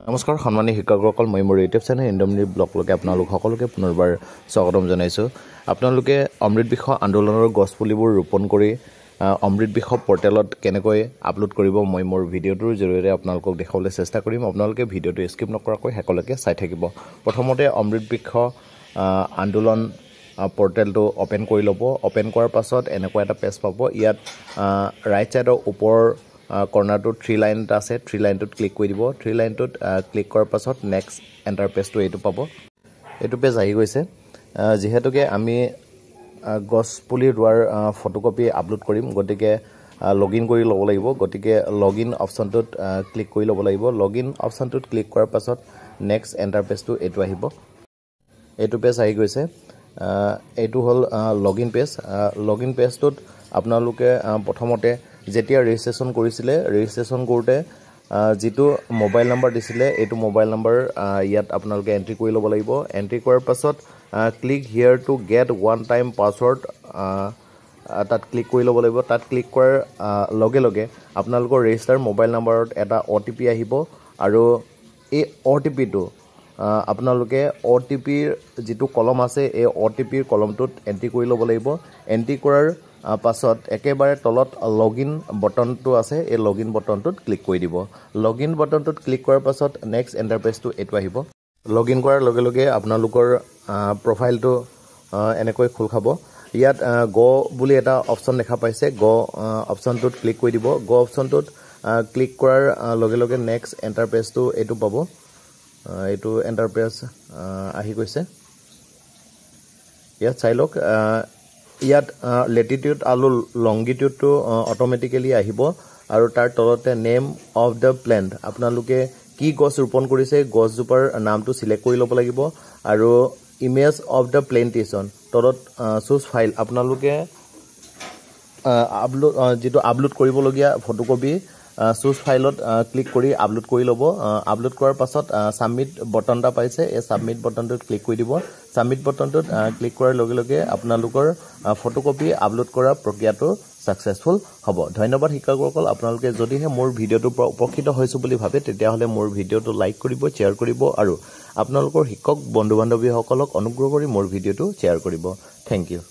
নমস্কাৰ সন্মানীয় শিক্ষকসকল, মই মোৰ ইউটিউব চেনেল ইণ্ডমনি ব্লগলৈকে আপোনালোক সকলোকে পুনৰবাৰ স্বাগতম জনাইছোঁ। আপোনালোকে অমৃত বৃক্ষ আন্দোলনৰ গছপুলিবোৰ ৰোপণ কৰি অমৃত বৃক্ষ পৰ্টেলত কেনেকৈ আপলোড কৰিব মই মোৰ ভিডিঅ'টোৰ জৰিয়তে আপোনালোকক দেখাবলৈ চেষ্টা কৰিম। আপোনালোকে ভিডিঅ'টো স্কিপ নকৰাকৈ শেষলৈকে চাই থাকিব। প্ৰথমতে অমৃত বৃক্ষ আন্দোলন পৰ্টেলটো অ'পেন কৰি ল'ব। অ'পেন কৰাৰ পাছত এনেকুৱা এটা পেজ পাব। ইয়াত ৰাইট ছাইডৰ ওপৰৰ কৰ্নাৰটোত 3 লাইন এটা আছে। 3 লাইনটোত ক্লিক কৰি দিব। 3 লাইনটোত ক্লিক কৰাৰ পাছত নেক্সট এণ্টাৰ পেজটো এইটো পাব। এইটো পেজ আহি গৈছে। যিহেতুকে আমি গছ পুলি ৰোৱাৰ ফটোকপি আপলোড কৰিম, গতিকে লগইন কৰি ল'ব লাগিব। গতিকে লগইন অপশ্যনটোত ক্লিক কৰি ল'ব লাগিব। লগইন অপশ্যনটোত ক্লিক কৰাৰ পাছত নেক্সট এণ্টাৰ পেজটো এইটো আহিব। এইটো পেজ আহি গৈছে। এইটো হ'ল লগইন পেজ। লগইন পেজটোত আপোনালোকে প্ৰথমতে যেতিয়া ৰেজিষ্ট্ৰেশ্যন কৰিছিলে, ৰেজিষ্ট্ৰেশ্যন কৰোঁতে যিটো মোবাইল নম্বৰ দিছিলে এইটো মোবাইল নম্বৰ ইয়াত আপোনালোকে এণ্ট্ৰি কৰি ল'ব লাগিব। এণ্ট্ৰি কৰাৰ পাছত click here to get one time password তাত ক্লিক কৰি ল'ব লাগিব। তাত ক্লিক কৰাৰ লগে লগে আপোনালোকৰ ৰেজিষ্টাৰ মোবাইল নম্বৰত এটা OTP আহিব আৰু এই OTPটো আপোনালোকে OTPৰ যিটো কলম আছে এই OTPৰ কলমটোত এণ্ট্ৰি কৰি ল'ব লাগিব। এণ্ট্ৰি কৰাৰ পাছত একেবাৰে তলত লগইন বটনটো আছে, এই লগইন বটনটোত ক্লিক কৰি দিব। লগইন বটনটোত ক্লিক কৰাৰ পাছত নেক্সট এণ্টাৰ পেজটো এইটো আহিব। লগইন কৰাৰ লগে লগে আপোনালোকৰ প্ৰফাইলটো এনেকৈ খোল খাব। ইয়াত গ' বুলি এটা অপশ্যন দেখা পাইছে। গ' অপশ্যনটোত ক্লিক কৰি দিব। গ' অপশ্যনটোত ক্লিক কৰাৰ লগে লগে নেক্সট এণ্টাৰ পেজটো এইটো পাব। এইটো এণ্টাৰ পেজ আহি গৈছে। ইয়াত চাই লওক। ইয়াত লেটিটিউড আৰু লংগিটিউডটো অট'মেটিকেলি আহিব আৰু তাৰ তলতে নেম অফ দ্য প্লেণ্ট, আপোনালোকে কি গছ ৰোপণ কৰিছে গছজোপাৰ নামটো চিলেক্ট কৰি ল'ব লাগিব আৰু ইমেজ অফ দ্য প্লেণ্টেশ্যন তলত চুজ ফাইল, আপোনালোকে যিটো আপলোড কৰিবলগীয়া ফটোকপি চুজ ফাইলত ক্লিক কৰি আপলোড কৰি ল'ব। আপলোড কৰাৰ পাছত ছাবমিট বটন এটা পাইছে, এই ছাবমিট বটনটোত ক্লিক কৰি দিব। ছাবমিট বটনটোত ক্লিক কৰাৰ লগে লগে আপোনালোকৰ ফটোকপি আপলোড কৰা প্ৰক্ৰিয়াটো ছাকচেছফুল হ'ব। ধন্যবাদ শিক্ষকসকল। আপোনালোকে যদিহে মোৰ ভিডিঅ'টোৰ পৰা উপকৃত হৈছোঁ বুলি ভাবে তেতিয়াহ'লে মোৰ ভিডিঅ'টো লাইক কৰিব, শ্বেয়াৰ কৰিব আৰু আপোনালোকৰ শিক্ষক বন্ধু বান্ধৱীসকলক অনুগ্ৰহ কৰি মোৰ ভিডিঅ'টো শ্বেয়াৰ কৰিব। Thank U.